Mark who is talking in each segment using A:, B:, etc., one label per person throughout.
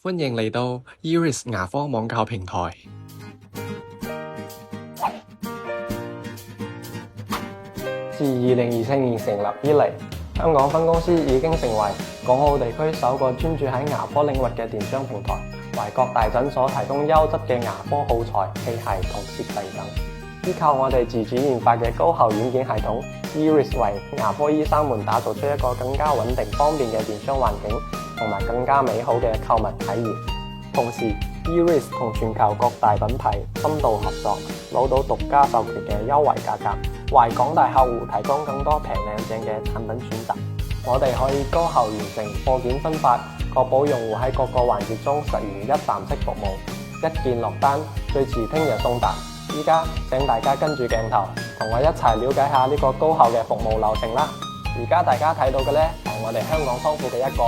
A: 歡迎嚟到 Eris 牙科網教平台。
B: 自2024年成立以嚟，香港分公司已經成為港澳地區首個專注喺牙科領域嘅電商平台，為各大診所提供優質嘅牙科耗材、器械同設備等。依靠我哋自主研發嘅高效軟件系統 Eris 為牙科醫生們打造出一個更加穩定、方便嘅電商環境，同埋更加美好嘅購物體驗。同時 Eris 同全球各大品牌深度合作，攞到獨家授權嘅優惠價格，為廣大客戶提供更多平靚正嘅產品選擇。我哋可以高效完成貨件分發，確保用戶喺各個環節中實現一站式服務，一件落單，最遲聽日送達。依家請大家跟住鏡頭，同我一齊了解下呢個高效嘅服務流程啦。而家大家睇到嘅呢，係我哋香港倉庫嘅一個，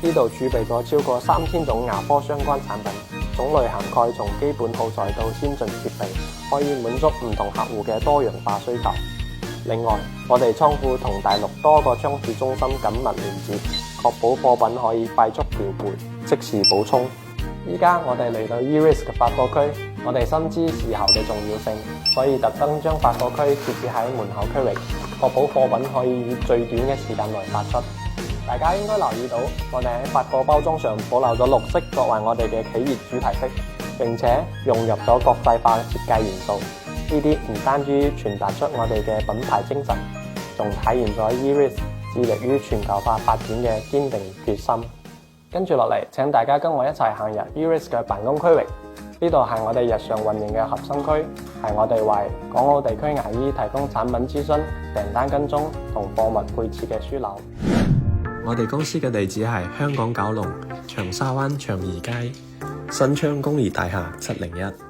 B: 呢度儲備咗超過3000種牙科相關產品，種類涵蓋從基本耗材到先進設備，可以滿足唔同客戶嘅多樣化需求。另外，我哋倉庫同大陸多個倉儲中心緊密連接，確保貨品可以快速調配，即時補充。依家我哋嚟到 Eris 嘅發貨區，我哋深知時候嘅重要性，所以特登將發貨區設置喺門口區域，確保貨品可以以最短嘅時間內發出。大家應該留意到，我哋喺發貨包裝上保留咗綠色作為我哋嘅企業主題色，並且融入咗國際化設計元素。呢啲唔單止傳達出我哋嘅品牌精神，仲體現咗 Eris 致力於全球化發展嘅堅定決心。跟住落嚟，請大家跟我一齊行入 Eris 嘅辦公區域。呢度係我哋日常運營嘅核心區，係我哋為港澳地區牙醫提供產品諮詢、訂單跟蹤同貨物配置嘅樞紐。
A: 我哋公司嘅地址係香港九龍長沙灣長怡街新昌工業大廈701。